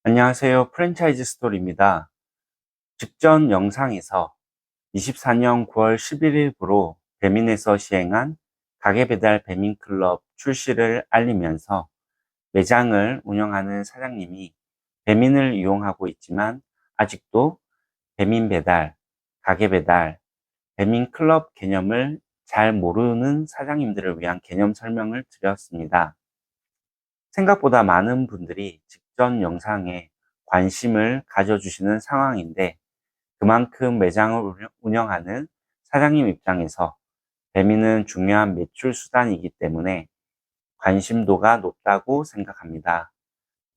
안녕하세요. 프랜차이즈 스토리입니다. 직전 영상에서 24년 9월 11일부로 배민에서 시행한 가게배달 배민클럽 출시를 알리면서 매장을 운영하는 사장님이 배민을 이용하고 있지만 아직도 배민배달, 가게배달, 배민클럽 개념을 잘 모르는 사장님들을 위한 개념 설명을 드렸습니다. 생각보다 많은 분들이 직전 영상에 관심을 가져주시는 상황인데 그만큼 매장을 운영하는 사장님 입장에서 배민은 중요한 매출 수단이기 때문에 관심도가 높다고 생각합니다.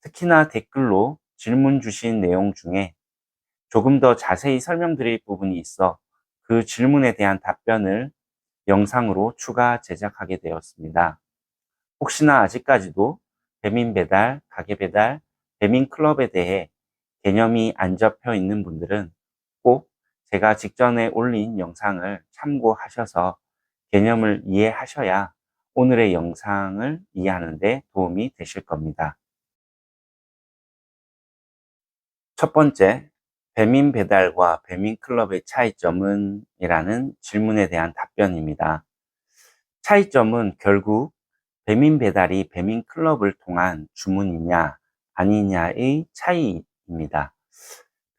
특히나 댓글로 질문 주신 내용 중에 조금 더 자세히 설명드릴 부분이 있어 그 질문에 대한 답변을 영상으로 추가 제작하게 되었습니다. 혹시나 아직까지도 배민배달, 가게배달, 배민클럽에 대해 개념이 안 잡혀 있는 분들은 꼭 제가 직전에 올린 영상을 참고하셔서 개념을 이해하셔야 오늘의 영상을 이해하는 데 도움이 되실 겁니다. 첫 번째, 배민배달과 배민클럽의 차이점은? 이라는 질문에 대한 답변입니다. 차이점은 결국 배민배달이 배민클럽을 통한 주문이냐 아니냐의 차이입니다.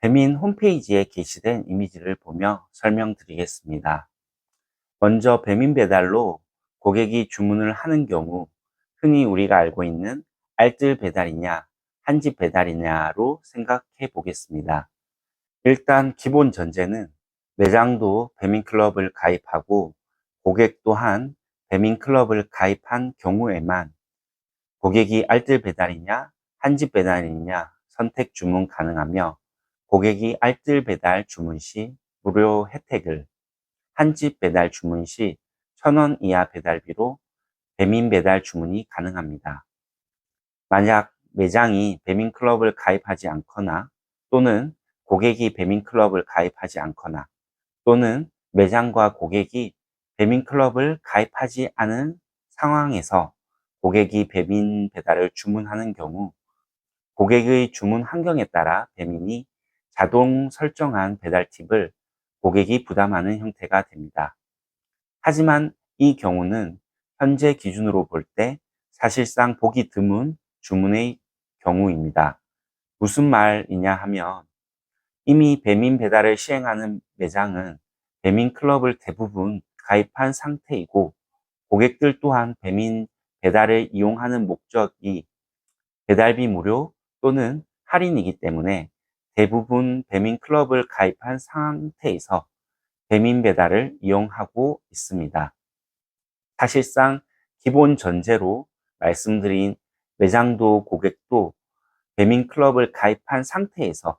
배민 홈페이지에 게시된 이미지를 보며 설명드리겠습니다. 먼저 배민배달로 고객이 주문을 하는 경우 흔히 우리가 알고 있는 알뜰 배달이냐 한집 배달이냐로 생각해 보겠습니다. 일단 기본 전제는 매장도 배민클럽을 가입하고 고객 또한 배민클럽을 가입한 경우에만 고객이 알뜰 배달이냐 한집 배달이냐 선택 주문 가능하며 고객이 알뜰 배달 주문 시 무료 혜택을, 한집 배달 주문 시 1,000원 이하 배달비로 배민 배달 주문이 가능합니다. 만약 매장이 배민클럽을 가입하지 않거나 또는 고객이 배민클럽을 가입하지 않거나 또는 매장과 고객이 배민클럽을 가입하지 않은 상황에서 고객이 배민 배달을 주문하는 경우 고객의 주문 환경에 따라 배민이 자동 설정한 배달 팁을 고객이 부담하는 형태가 됩니다. 하지만 이 경우는 현재 기준으로 볼 때 사실상 보기 드문 주문의 경우입니다. 무슨 말이냐 하면 이미 배민 배달을 시행하는 매장은 배민 클럽을 대부분 가입한 상태이고 고객들 또한 배민 배달을 이용하는 목적이 배달비 무료 또는 할인이기 때문에 대부분 배민 클럽을 가입한 상태에서 배민 배달을 이용하고 있습니다. 사실상 기본 전제로 말씀드린 매장도 고객도 배민 클럽을 가입한 상태에서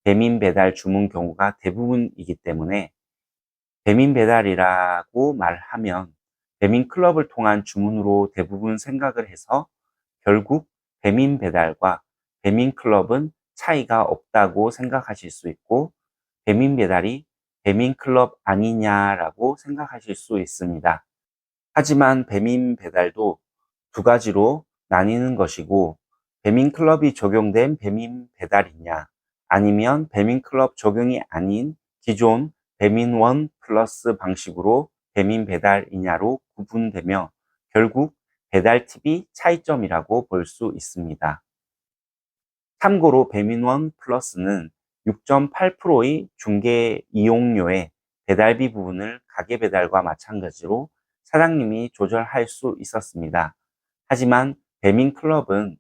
배민 배달 주문 경우가 대부분이기 때문에 배민 배달이라고 말하면 배민 클럽을 통한 주문으로 대부분 생각을 해서 결국 배민 배달과 배민 클럽은 차이가 없다고 생각하실 수 있고 배민 배달이 배민 클럽 아니냐라고 생각하실 수 있습니다. 하지만 배민 배달도 두 가지로 나뉘는 것이고 배민 클럽이 적용된 배민 배달이냐 아니면 배민 클럽 적용이 아닌 기존 배민원 플러스 방식으로 배민 배달이냐로 구분되며 결국 배달 팁이 차이점이라고 볼 수 있습니다. 참고로 배민원 플러스는 6.8%의 중개 이용료의 배달비 부분을 가게배달과 마찬가지로 사장님이 조절할 수 있었습니다. 하지만 배민클럽은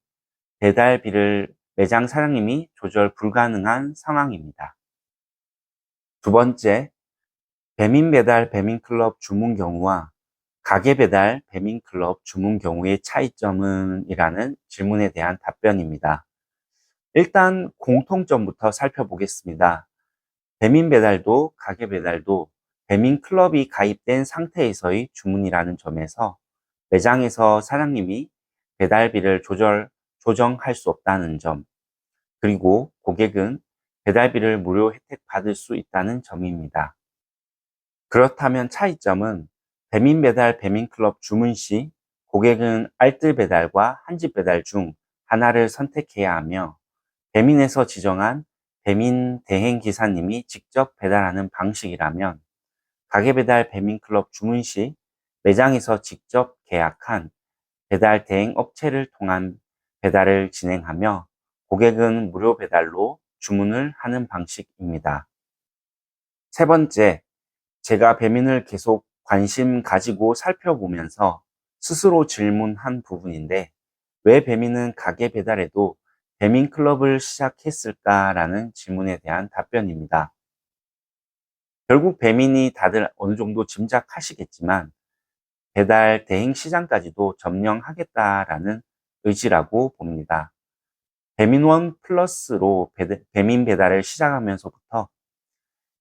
배달비를 매장 사장님이 조절 불가능한 상황입니다. 두 번째, 배민배달 배민클럽 주문 경우와 가게배달 배민클럽 주문 경우의 차이점은? 이라는 질문에 대한 답변입니다. 일단 공통점부터 살펴보겠습니다. 배민배달도 가게배달도 배민클럽이 가입된 상태에서의 주문이라는 점에서 매장에서 사장님이 배달비를 조정할 수 없다는 점, 그리고 고객은 배달비를 무료 혜택 받을 수 있다는 점입니다. 그렇다면 차이점은 배민배달 배민클럽 주문 시 고객은 알뜰배달과 한집배달 중 하나를 선택해야 하며 배민에서 지정한 배민 대행 기사님이 직접 배달하는 방식이라면 가게배달 배민클럽 주문 시 매장에서 직접 계약한 배달 대행 업체를 통한 배달을 진행하며 고객은 무료 배달로 주문을 하는 방식입니다. 세 번째, 제가 배민을 계속 관심 가지고 살펴보면서 스스로 질문한 부분인데, 왜 배민은 가게 배달에도 배민클럽을 시작했을까라는 질문에 대한 답변입니다. 결국 배민이 다들 어느 정도 짐작하시겠지만 배달 대행 시장까지도 점령하겠다라는 의지라고 봅니다. 배민원 플러스로 배민 배달을 시작하면서부터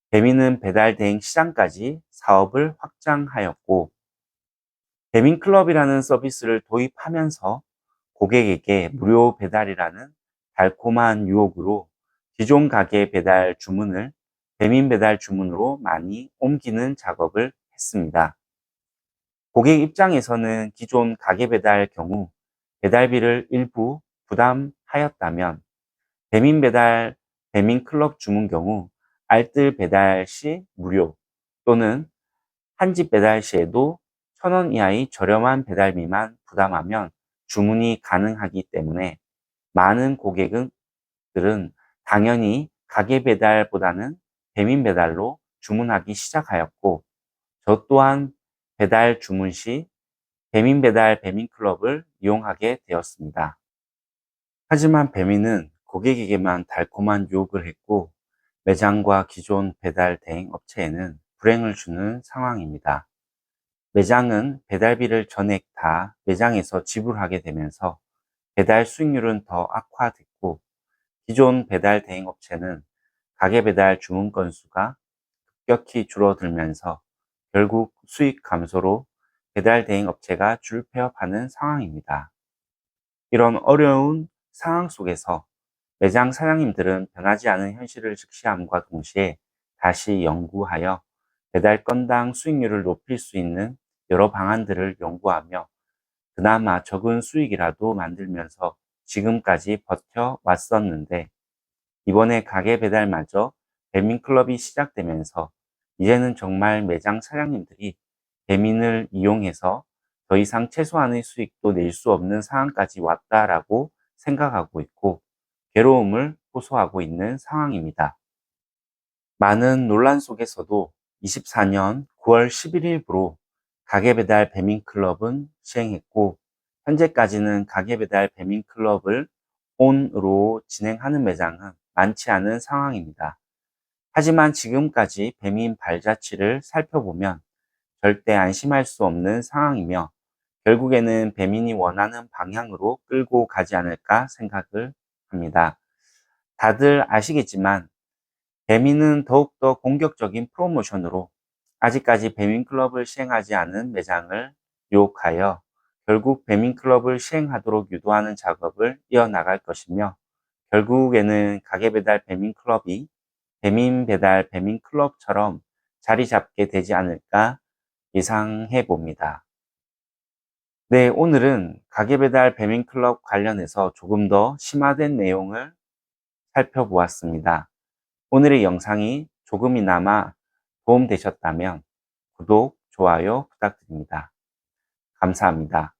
배민은 배달 대행 시장까지 사업을 확장하였고, 배민클럽이라는 서비스를 도입하면서 고객에게 무료 배달이라는 달콤한 유혹으로 기존 가게 배달 주문을 배민 배달 주문으로 많이 옮기는 작업을 했습니다. 고객 입장에서는 기존 가게 배달 경우 배달비를 일부 부담하였다면 배민 배달, 배민 클럽 주문 경우 알뜰 배달 시 무료 또는 한 집 배달 시에도 1,000원 이하의 저렴한 배달비만 부담하면 주문이 가능하기 때문에 많은 고객들은 당연히 가게 배달보다는 배민 배달로 주문하기 시작하였고, 저 또한 배달 주문 시 배민 배달 배민 클럽을 이용하게 되었습니다. 하지만 배민은 고객에게만 달콤한 유혹을 했고 매장과 기존 배달 대행 업체에는 불행을 주는 상황입니다. 매장은 배달비를 전액 다 매장에서 지불하게 되면서 배달 수익률은 더 악화됐고, 기존 배달 대행 업체는 가게 배달 주문 건수가 급격히 줄어들면서 결국 수익 감소로 배달 대행 업체가 줄폐업하는 상황입니다. 이런 어려운 상황 속에서 매장 사장님들은 변하지 않은 현실을 직시함과 동시에 다시 연구하여 배달 건당 수익률을 높일 수 있는 여러 방안들을 연구하며 그나마 적은 수익이라도 만들면서 지금까지 버텨왔었는데, 이번에 가게 배달마저 배민클럽이 시작되면서 이제는 정말 매장 사장님들이 배민을 이용해서 더 이상 최소한의 수익도 낼 수 없는 상황까지 왔다라고 생각하고 있고 괴로움을 호소하고 있는 상황입니다. 많은 논란 속에서도 24년 9월 11일부로 가게배달 배민클럽은 시행했고, 현재까지는 가게배달 배민클럽을 온으로 진행하는 매장은 많지 않은 상황입니다. 하지만 지금까지 배민 발자취를 살펴보면 절대 안심할 수 없는 상황이며 결국에는 배민이 원하는 방향으로 끌고 가지 않을까 생각을 합니다. 다들 아시겠지만 배민은 더욱더 공격적인 프로모션으로 아직까지 배민클럽을 시행하지 않은 매장을 유혹하여 결국 배민클럽을 시행하도록 유도하는 작업을 이어나갈 것이며, 결국에는 가게배달 배민클럽이 배민배달 배민클럽처럼 자리 잡게 되지 않을까 예상해 봅니다. 네, 오늘은 가게배달 배민클럽 관련해서 조금 더 심화된 내용을 살펴보았습니다. 오늘의 영상이 조금이나마 도움되셨다면 구독, 좋아요 부탁드립니다. 감사합니다.